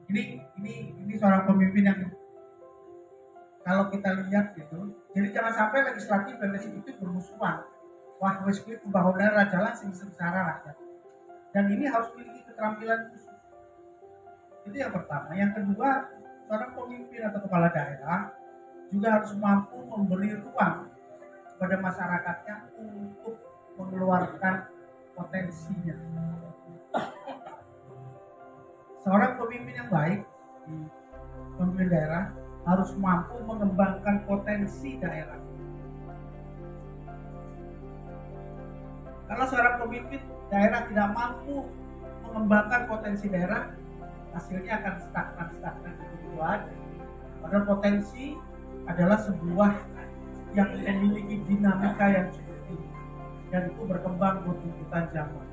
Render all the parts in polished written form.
Ini seorang pemimpin yang kalau kita lihat gitu, jadi jangan sampai legislatif dan eksekutif bermusuhan. Wah, wis kuwi pembangunan raja lah sing sengsara rakyat. Dan ini harus memiliki keterampilan khusus. Itu yang pertama. Yang kedua, seorang pemimpin atau kepala daerah juga harus mampu memberi ruang kepada masyarakatnya untuk mengeluarkan potensinya. Seorang pemimpin yang baik, pemimpin daerah harus mampu mengembangkan potensi daerah. Kalau seorang pemimpin daerah tidak mampu mengembangkan potensi daerah, hasilnya akan stagnan gitu aja. Padahal potensi adalah sebuah yang memiliki dinamika yang cukup tinggi dan itu berkembang berkelanjutan zaman.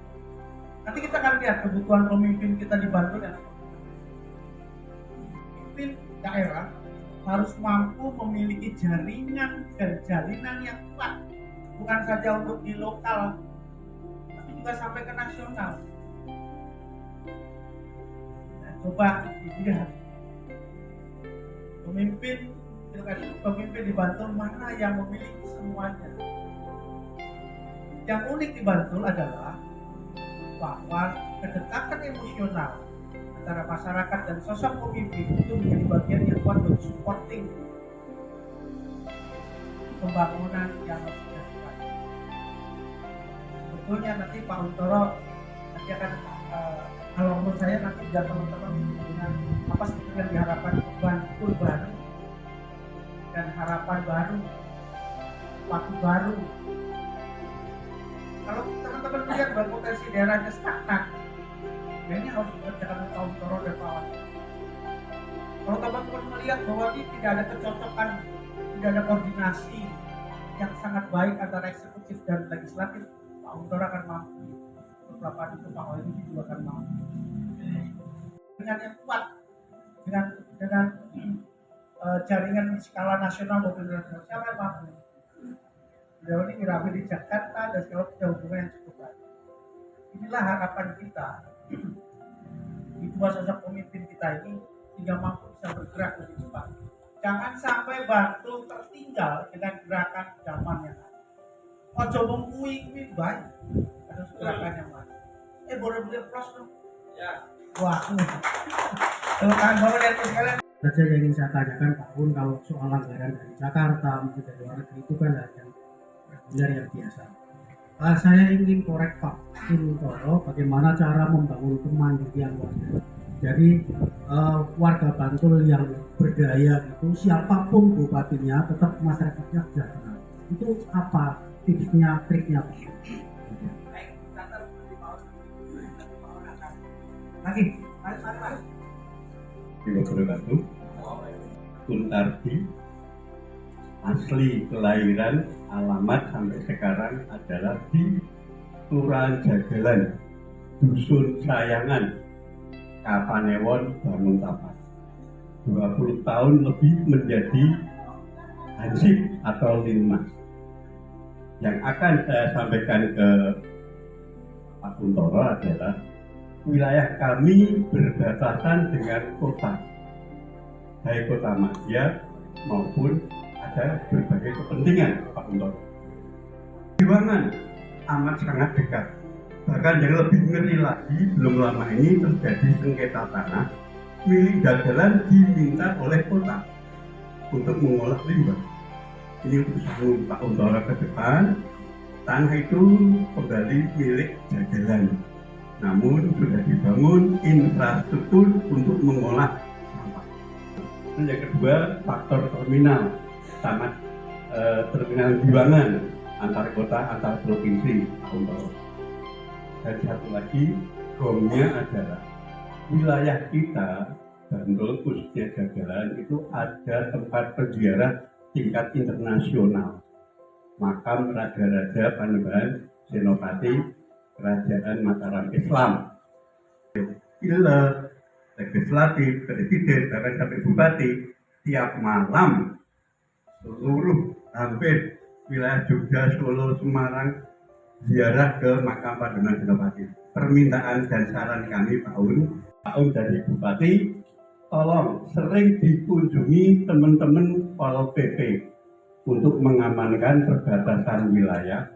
Nanti kita akan lihat kebutuhan pemimpin kita di Bantul dan pemimpin daerah harus mampu memiliki jaringan dan jalinan yang kuat, bukan saja untuk di lokal, tapi juga sampai ke nasional. Nah, coba dilihat pemimpin di Bantul mana yang memiliki semuanya. Yang unik di Bantul adalah bahwa kedekatan emosional antara masyarakat dan sosok pemimpin itu menjadi bagian yang kuat untuk supporting pembangunan yang harus dilakukan. Sebetulnya nanti Pak Untoro nanti akan kalau menurut saya nanti biar teman-teman dengan apa sebetulnya yang diharapkan Bantul baru dan harapan baru, waktu baru. Kalau teman-teman melihat bahwa potensi daerahnya stagnan, ya ini harus dikerjakan oleh Pak Untoro dan Pak Wali. Kalau teman-teman melihat bahwa ini tidak ada kecocokan, tidak ada koordinasi yang sangat baik antara eksekutif dan legislatif, Pak Untoro akan mampu. Beberapa itu Pak Wali juga akan mampu. Dengan yang kuat, dengan jaringan skala nasional maupun internasional, siapa yang mampu? Beliau ini dirame di Jakarta dan sekarang punya hubungan yang cukup baik. Inilah harapan kita di dua sosok pemimpin kita ini sehingga mampu bisa bergerak lebih cepat. Jangan sampai Bantul tertinggal dengan gerakan zaman yang ada. Ojo mengkui baik, harus gerakan yang mana? Boleh beli plus dong? Ya. Wah, kan boleh lihat sekalian. Saja yang ingin saya tanyakan Pak Un, kalau soal anggaran dari Jakarta mungkin dari luar negeri itu kan ada benar yang biasa. Saya ingin korek Pak Untoro bagaimana cara membangun kemandirian warga. Jadi warga Bantul yang berdaya itu siapapun bupatinya tetap masyarakatnya sejahtera. Itu apa tipsnya, triknya Pak? Lagi, wabarakatuh. Kuntardi, asli kelahiran, alamat sampai sekarang adalah di Kelurahan Jagalan, Dusun Sayangan, Kapanewon, Bangun Tapas. 20 tahun lebih menjadi hansip atau linmas. Yang akan saya sampaikan ke Pak Untoro adalah wilayah kami berbatasan dengan kota, baik kota Madya maupun ada berbagai kepentingan Pak Untoro. Perjuangan amat sangat dekat. Bahkan yang lebih ngeri lagi, belum lama ini terjadi sengketa tanah milik Jagalan diminta oleh kota untuk mengolah limbah. Ini urusan Pak Untoro ke depan, tanah itu kembali milik Jagalan. Namun sudah dibangun infrastruktur untuk mengolah sampah. Yang kedua, faktor terminal, sama terminal Giwangan antar kota, antar provinsi, Pak Untoro. Dan satu lagi, gongnya adalah wilayah kita, Bantul khususnya Jagalan itu ada tempat berziarah tingkat internasional. Makam Raja-Raja Panembahan Senopati Kerajaan Mataram Islam, pilek, legislatif, presiden, bahkan sampai bupati, tiap malam seluruh hampir wilayah Jogja, Solo, Semarang ziarah ke makam Panembahan Senopati. Permintaan dan saran kami Pak Un dari bupati tolong sering dikunjungi teman-teman Pol PP untuk mengamankan perbatasan wilayah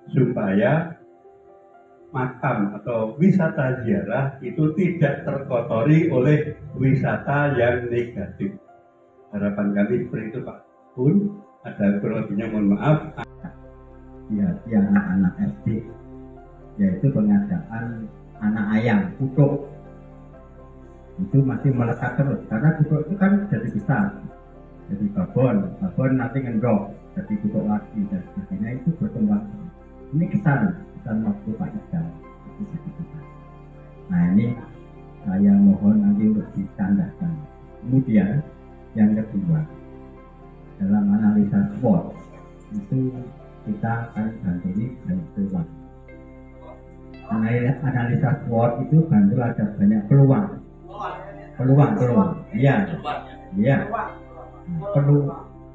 supaya makam atau wisata ziarah itu tidak terkotori oleh wisata yang negatif. Harapan kami seperti itu Pak. Pun ada kurang lebihnya mohon maaf. Ya, anak-anak SD, yaitu pengadaan anak ayam, kutuk. Itu masih melekat terus, karena kutuk itu kan jadi besar. Jadi babon nanti ngendok, jadi kutuk lagi, dan sebagainya itu berkembang. Ini kesan waktu Pak Iqbal. Nah ini saya mohon nanti untuk ditandakan. Kemudian yang kedua, dalam analisa SWOT itu kita akan bantu peluang. Analisa SWOT itu bantu ada banyak peluang. Iya.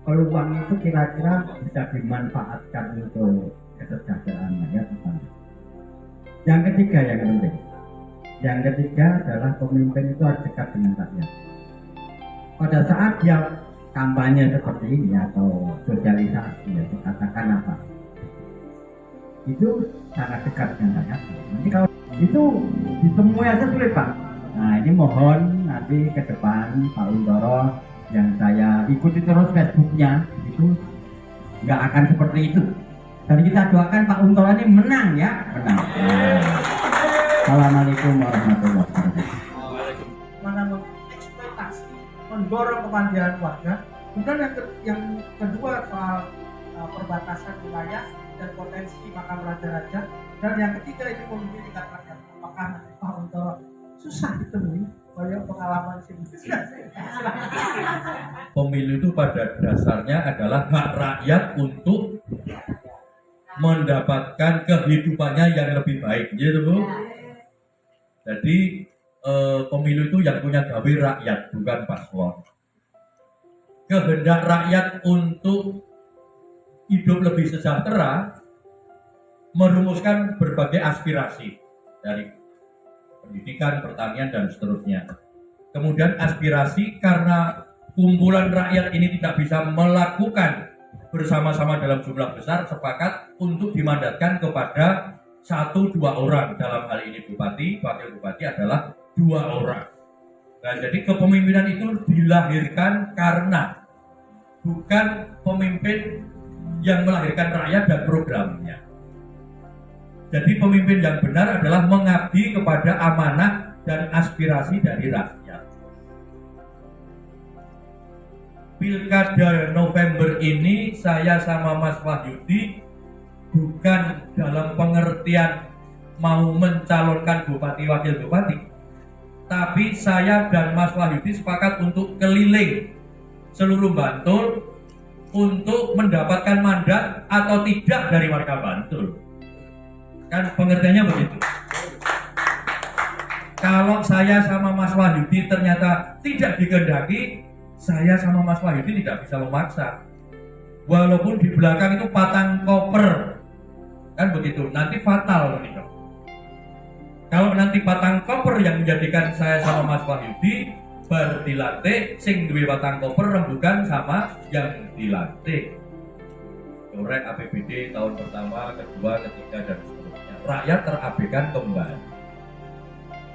Peluang itu kira-kira bisa dimanfaatkan untuk kesejahteraan rakyat. Yang ketiga yang penting. Yang ketiga adalah pemimpin itu harus dekat dengan rakyat. Pada saat dia kampanye seperti ini atau sosialisasi, ya, katakan apa, itu sangat dekat dengan rakyat. Nanti kalau itu ditemui aja sulit Pak. Nah ini mohon nanti ke depan Pak Untoro yang saya ikuti terus Facebooknya itu nggak akan seperti itu. Dan kita doakan Pak Untoro ini menang ya, menang. Assalamualaikum warahmatullahi wabarakatuh. Mana mengeksploitasi, mendorong kemandirian warga. Kemudian yang kedua soal perbatasan wilayah dan potensi makam raja-raja. Dan yang ketiga ini pemimpin tingkat rakyat. Apakah Pak Untoro susah ditemui? Banyak pengalaman sih. Pemilu itu pada dasarnya adalah hak rakyat untuk mendapatkan kehidupannya yang lebih baik, gitu Bu. Jadi pemilu itu yang punya gawe rakyat, bukan paslon. Kehendak rakyat untuk hidup lebih sejahtera merumuskan berbagai aspirasi dari pendidikan, pertanian, dan seterusnya. Kemudian aspirasi karena kumpulan rakyat ini tidak bisa melakukan bersama-sama dalam jumlah besar, sepakat untuk dimandatkan kepada 1-2 orang. Dalam hal ini bupati, wakil bupati adalah 2 orang. Nah, jadi kepemimpinan itu dilahirkan karena bukan pemimpin yang melahirkan rakyat dan programnya. Jadi pemimpin yang benar adalah mengabdi kepada amanah dan aspirasi dari rakyat. Pilkada November ini saya sama Mas Wahyudi bukan dalam pengertian mau mencalonkan bupati wakil bupati, tapi saya dan Mas Wahyudi sepakat untuk keliling seluruh Bantul untuk mendapatkan mandat atau tidak dari warga Bantul. Kan pengertiannya begitu. Kalau saya sama Mas Wahyudi ternyata tidak dikehendaki, saya sama Mas Wahyudi tidak bisa memaksa. Walaupun di belakang itu patang koper, kan begitu. Nanti fatal nih. Kalau nanti patang koper yang menjadikan saya sama Mas Wahyudi bar dilantik, sing duwe patang koper rembukan sama yang dilantik. Korek APBD tahun pertama, kedua, ketiga, dan seterusnya. Rakyat terabaikan kembali.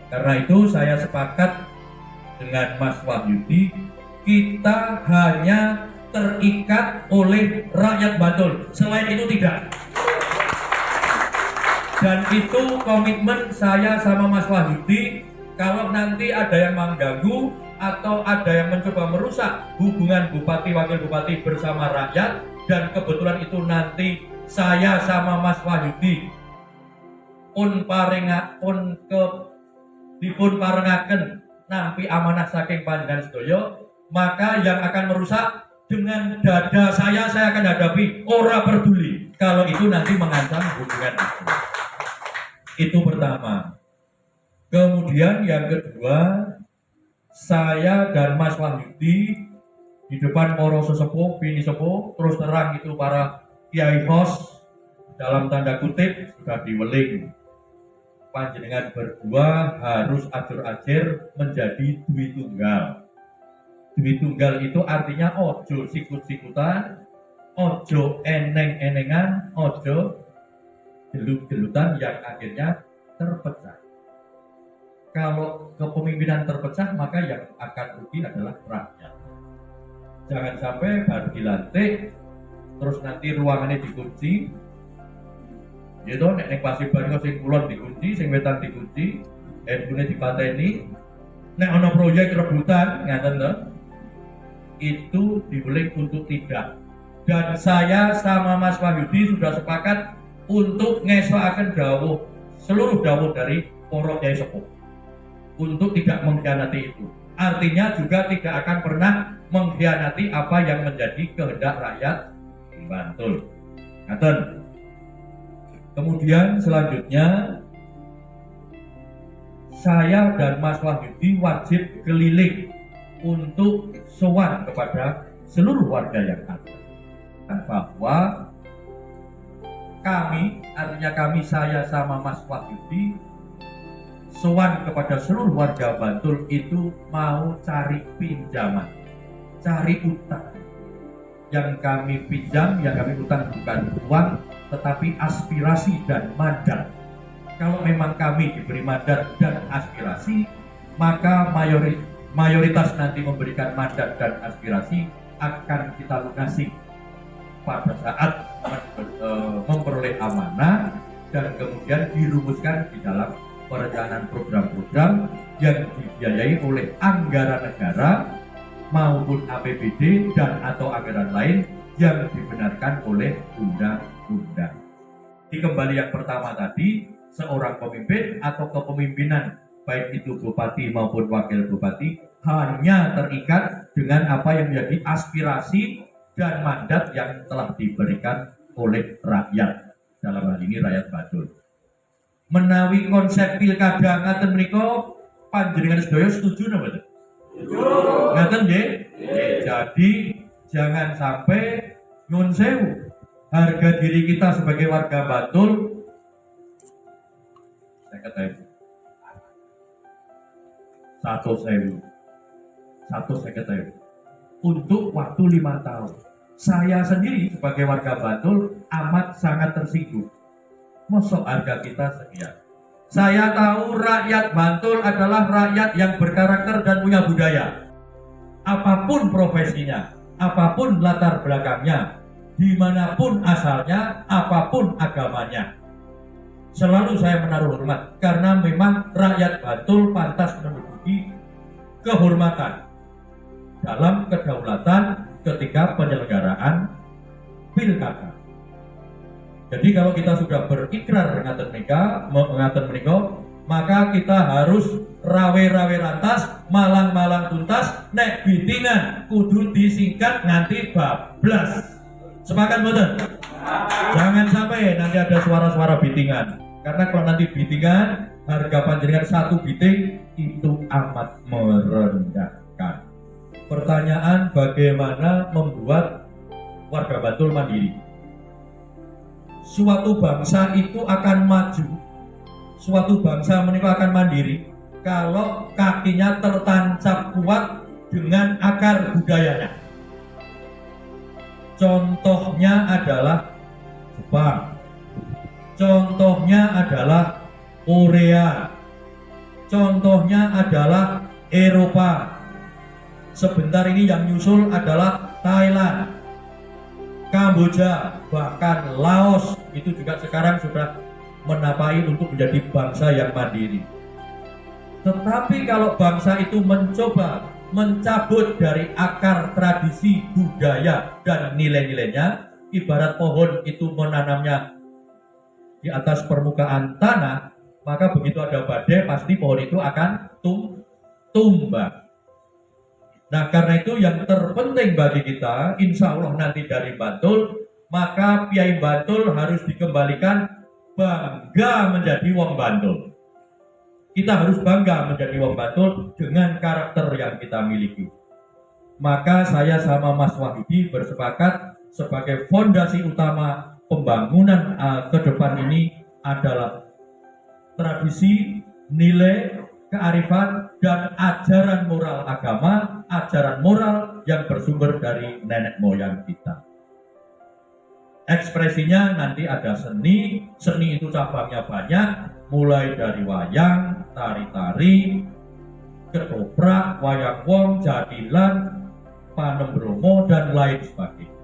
Karena itu saya sepakat dengan Mas Wahyudi, kita hanya terikat oleh rakyat Bantul. Selain itu tidak. Dan itu komitmen saya sama Mas Wahyudi. Kalau nanti ada yang mengganggu atau ada yang mencoba merusak hubungan bupati wakil bupati bersama rakyat, dan kebetulan itu nanti saya sama Mas Wahyudi pun dipun parengaken nampi amanah saking panjenengan sedaya, maka yang akan merusak dengan dada saya akan hadapi, ora peduli kalau itu nanti mengancam hubungan itu. Itu pertama. Kemudian yang kedua, saya dan Mas Wahyudi di depan para sesepuh, bini sepuh, terus terang itu para kiai hos dalam tanda kutip sudah diweling. panjenengan berdua harus ajur-ajir menjadi duit tunggal. Duit tunggal itu artinya ojo sikut-sikutan, ojo eneng-enengan, ojo gelut-gelutan yang akhirnya terpecah. Kalau kepemimpinan terpecah, maka yang akan rugi adalah rakyat. Jangan sampai baru dilantik, terus nanti ruangannya dikunci, gitu, nek pasir baru sing kulon dikunci, sing wetan dikunci, handphone dipateni, nek ono proyek rebutan, ngaten lho, itu dimulai untuk tidak. Dan saya sama Mas Wahyudi sudah sepakat untuk ngesoaken dawuh seluruh dawuh dari para kiai sepuh untuk tidak mengkhianati itu. Artinya juga tidak akan pernah mengkhianati apa yang menjadi kehendak rakyat di Bantul. Ngaten. Kemudian selanjutnya saya dan Mas Wahyudi wajib keliling untuk sowan kepada seluruh warga yang ada bahwa kami, artinya kami, saya sama Mas Wahyudi sowan kepada seluruh warga Bantul itu mau cari pinjaman, cari utang. Yang kami pinjam, yang kami utang bukan uang, tetapi aspirasi dan mandat. Kalau memang kami diberi mandat dan aspirasi, maka mayoritas nanti memberikan mandat dan aspirasi akan kita lunasi pada saat memperoleh amanah dan kemudian dirumuskan di dalam perencanaan program-program yang dibiayai oleh anggaran negara maupun APBD dan atau anggaran lain yang dibenarkan oleh undang-undang. Di kembali yang pertama tadi, seorang pemimpin atau kepemimpinan baik itu bupati maupun wakil bupati hanya terikat dengan apa yang menjadi aspirasi dan mandat yang telah diberikan oleh rakyat, dalam hal ini rakyat Bantul. Menawi konsep pilkada ngaten menika panjenengan sedaya setuju napa mboten? Setuju. Ngaten nggih? Jadi jangan sampai nyuwun sewu harga diri kita sebagai warga Bantul 150.000 untuk waktu 5 tahun. Saya sendiri sebagai warga Bantul amat sangat tersinggung. Mosok harga kita sekian. Saya tahu rakyat Bantul adalah rakyat yang berkarakter dan punya budaya. Apapun profesinya, apapun latar belakangnya, dimanapun asalnya, apapun agamanya, selalu saya menaruh hormat karena memang rakyat Bantul pantas menduduki kehormatan dalam kedaulatan ketika penyelenggaraan pilkada. Jadi kalau kita sudah berikrar ngaten menika, maka kita harus rawe-rawe rantas, malang-malang tuntas, nek bitingan kudu disingkat nganti bablas. Sepakat mboten? Jangan sampai nanti ada suara-suara bitingan. Karena kalau nanti bitingan, harga panjenengan satu biting itu amat merendahkan. Pertanyaan, bagaimana membuat warga Bantul mandiri? Suatu bangsa itu akan maju, suatu bangsa menika akan mandiri kalau kakinya tertancap kuat dengan akar budayanya. Contohnya adalah Jepang, contohnya adalah Korea, contohnya adalah Eropa. Sebentar ini yang nyusul adalah Thailand, Kamboja, bahkan Laos itu juga sekarang sudah menapai untuk menjadi bangsa yang mandiri. Tetapi kalau bangsa itu mencoba mencabut dari akar tradisi, budaya, dan nilai-nilainya, ibarat pohon itu menanamnya di atas permukaan tanah, maka begitu ada badai pasti pohon itu akan tumbang. Nah, karena itu yang terpenting bagi kita, insya Allah nanti dari Bantul, maka Piai Bantul harus dikembalikan bangga menjadi wong Bantul. Kita harus bangga menjadi wong Bantul dengan karakter yang kita miliki. Maka saya sama Mas Wahyudi bersepakat sebagai fondasi utama pembangunan ke depan ini adalah tradisi, nilai, kearifan, dan ajaran moral agama, ajaran moral yang bersumber dari nenek moyang kita. Ekspresinya nanti ada seni, seni itu cabangnya banyak, mulai dari wayang, tari-tari, ketoprak, wayang wong, jadilan, panembromo, dan lain sebagainya.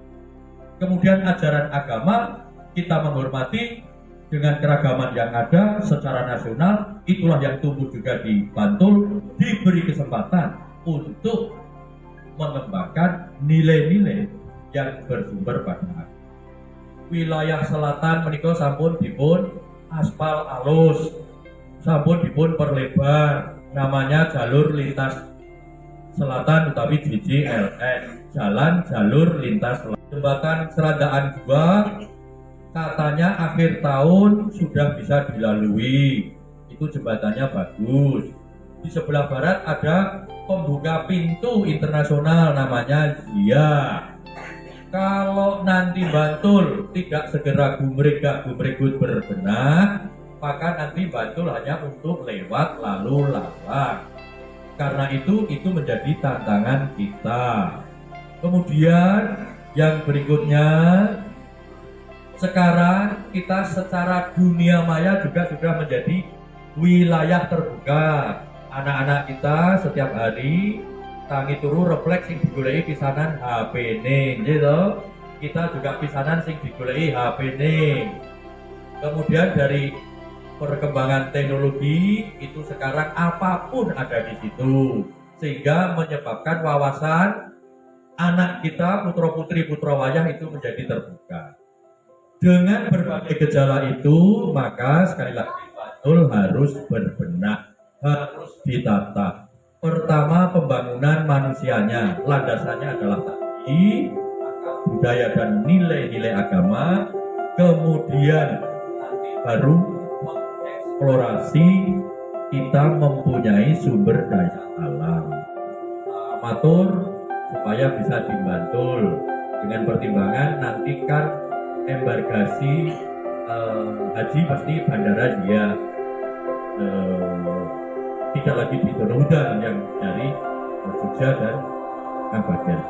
Kemudian ajaran agama, kita menghormati dengan keragaman yang ada secara nasional, itulah yang tumbuh juga di Bantul, diberi kesempatan untuk mengembangkan nilai-nilai yang bersumber pada agama. Wilayah selatan menika sampun dipun aspal alus, sampun dipun perlebar, namanya jalur lintas selatan utawi JJLS, jalan jalur lintas selatan. Jembatan Serandaan 2 katanya akhir tahun sudah bisa dilalui, itu jembatannya bagus. Di sebelah barat ada pembuka pintu internasional namanya ZIA. Kalau nanti Bantul tidak segera gumregut berbenah, maka nanti Bantul hanya untuk lewat lalu lalang. Karena itu menjadi tantangan kita. Kemudian yang berikutnya, sekarang kita secara dunia maya juga sudah menjadi wilayah terbuka. Anak-anak kita setiap hari tangi turu refleks sing digoleki pisanan HP ning, gitu. Kita juga pisanan sing digoleki HP ning. Kemudian dari perkembangan teknologi itu sekarang apapun ada di situ, sehingga menyebabkan wawasan anak kita, putra putri putra wayah itu menjadi terbuka. Dengan berbagai gejala itu, maka sekali lagi Bantul harus berbenah, harus ditata. Pertama, pembangunan manusianya, landasannya adalah tadi budaya dan nilai-nilai agama. Kemudian nanti baru mengeksplorasi kita mempunyai sumber daya alam. Matur supaya bisa dibantul dengan pertimbangan nanti kan embarkasi haji pasti bandara dia tidak lagi di Donohudan yang dari Jogja dan Kabupaten.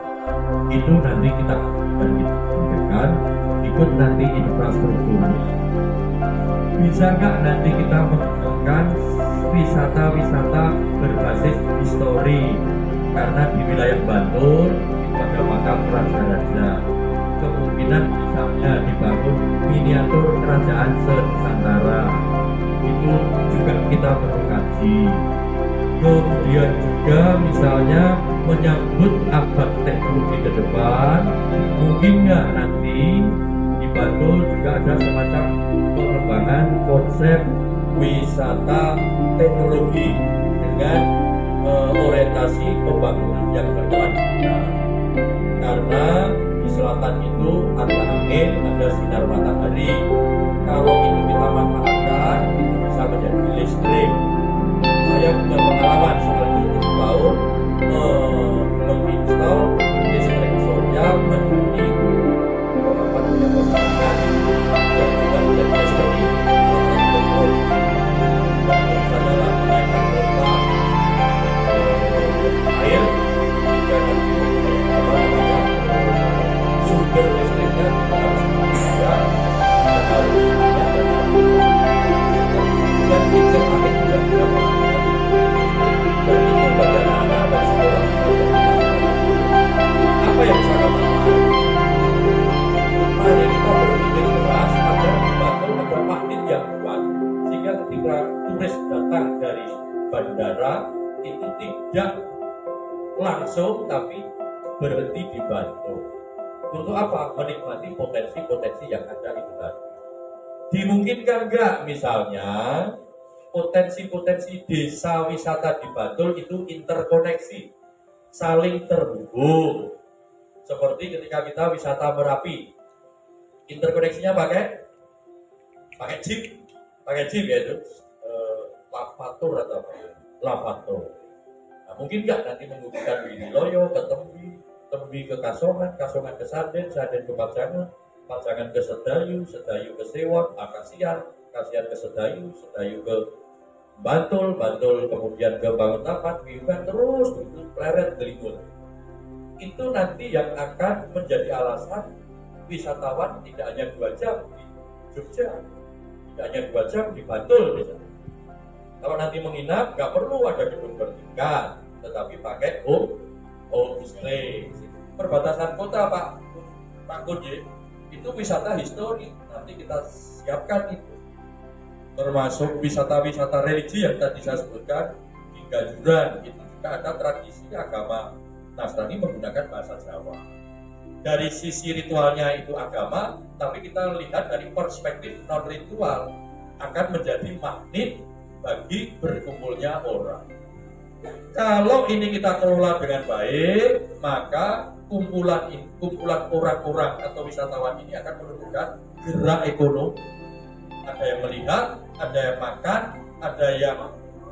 Itu nanti kita sampaikan ikut nanti infrastrukturnya. Bisa nggak nanti kita menggunakan wisata-wisata berbasis histori, karena di wilayah Bantul itu ada makam raja-raja. Kemungkinan misalnya dibangun miniatur kerajaan Senusantara, itu juga kita perlu kaji. Kemudian juga misalnya menyambut abad teknologi ke depan, mungkin nggak nanti di Bantul juga ada semacam pengembangan konsep wisata teknologi dengan orientasi pembangunan yang berkelanjutan. Karena di selatan itu ada angin, ada sinar matahari. Kalau itu kita manfaatkan, itu bisa menjadi listrik. Saya punya pengalaman seperti 7 tahun menginstal listrik surya menjadi pembangunan dan juga menjadi seperti kontrol. Dan itu adalah menaikkan kota air dan sumber listriknya kita harus juga harus dan picture pakai juga dan itu bagian anak dan sekolah apa yang saya katakan, mari kita berpikir keras agar Bantul ada magnet yang kuat sehingga ketika turis datang dari bandara itu tidak langsung tapi berhenti di Bantul. Untuk apa? Menikmati potensi-potensi yang ada itu tadi. Dimungkinkan nggak misalnya potensi-potensi desa wisata di Bantul itu interkoneksi, saling terhubung. Seperti ketika kita wisata Merapi, interkoneksinya pakai jeep yaitu lavatur atau apa? Lavator. Nah, mungkin nggak nanti menghubungkan Wililoyo ke Tembi ke Kasongan ke Sarden ke Pajangan ke Sedayu ke Sewon, Kasian kasihan ke Sedayu, Sedayu ke Bantul, Bantul kemudian ke Banguntapan, Piungan, terus itu pleret gelindur. Itu nanti yang akan menjadi alasan wisatawan tidak hanya 2 jam di Jogja, tidak hanya 2 jam di Bantul misalnya. Kalau nanti menginap, nggak perlu ada gedung bertingkat, tetapi pakai homestay. Perbatasan kota Pak Kunje, itu wisata histori, nanti kita siapkan itu. Termasuk wisata-wisata religi yang tadi saya sebutkan, di Gajuran, itu juga ada tradisi agama Nasrani menggunakan bahasa Jawa. Dari sisi ritualnya itu agama, tapi kita lihat dari perspektif non-ritual, akan menjadi magnet bagi berkumpulnya orang. Kalau ini kita kelola dengan baik, maka kumpulan orang-orang atau wisatawan ini akan menumbuhkan gerak ekonomi. Ada yang melihat, ada yang makan, ada yang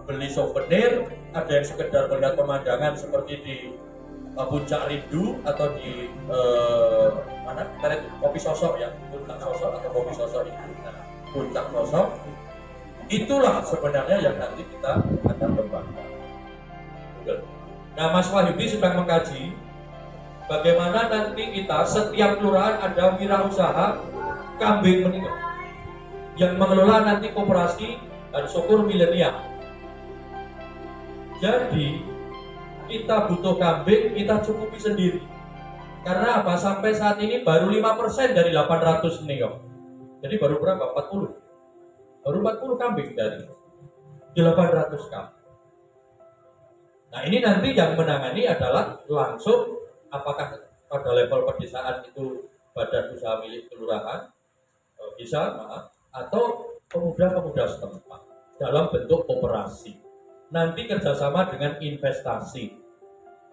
beli souvenir, ada yang sekedar melihat pemandangan seperti di Puncak Rindu atau di Kopi Sosok ya, Puncak Sosok atau Kopi Sosok itu. Nah, Puncak Sosok itulah sebenarnya yang nanti kita akan kembangkan. Nah, Mas Wahyudi sedang mengkaji bagaimana nanti kita setiap kelurahan ada wirausaha kambing meningkat yang mengelola nanti koperasi dan syukur milenial. Jadi kita butuh kambing, kita cukupi sendiri. Karena apa? Sampai saat ini baru 5% dari 800 nih kok. Jadi baru berapa? 40. Baru 40 kambing dari 800 kambing. Nah, ini nanti yang menangani adalah langsung apakah pada level pedesaan itu badan usaha milik kelurahan, bisa, atau pemuda-pemuda setempat dalam bentuk operasi. Nanti kerjasama dengan investasi.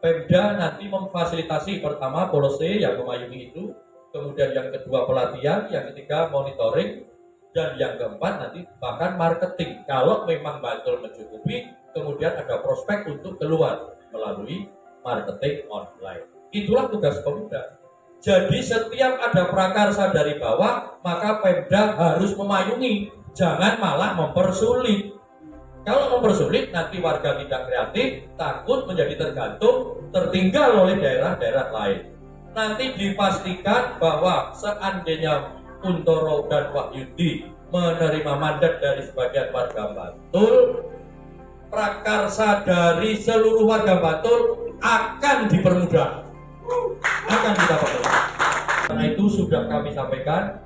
Pemda nanti memfasilitasi pertama policy yang memayungi itu, kemudian yang kedua pelatihan, yang ketiga monitoring, dan yang keempat nanti bahkan marketing. Kalau memang Bantul mencukupi, kemudian ada prospek untuk keluar melalui marketing online. Itulah tugas pemuda. Jadi setiap ada prakarsa dari bawah, maka Pemda harus memayungi, jangan malah mempersulit. Kalau mempersulit, nanti warga tidak kreatif, takut menjadi tergantung, tertinggal oleh daerah-daerah lain. Nanti dipastikan bahwa seandainya Kuntoro dan Wahyudi menerima mandat dari sebagian warga Bantul, prakarsa dari seluruh warga Bantul akan dipermudah, akan kita permudah. Karena itu sudah kami sampaikan,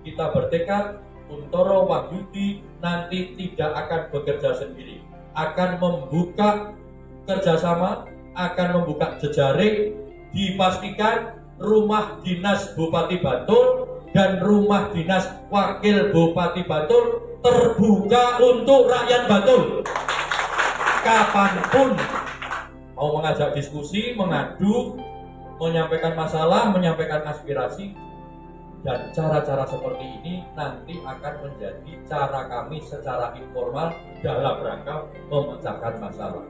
kita bertekad Kuntoro Wahyudi nanti tidak akan bekerja sendiri, akan membuka kerjasama, akan membuka jejaring. Dipastikan rumah dinas Bupati Bantul dan rumah dinas Wakil Bupati Bantul terbuka untuk rakyat Bantul. Kapanpun mau mengajak diskusi, mengadu, menyampaikan masalah, menyampaikan aspirasi, dan cara-cara seperti ini nanti akan menjadi cara kami secara informal dalam rangka memecahkan masalah.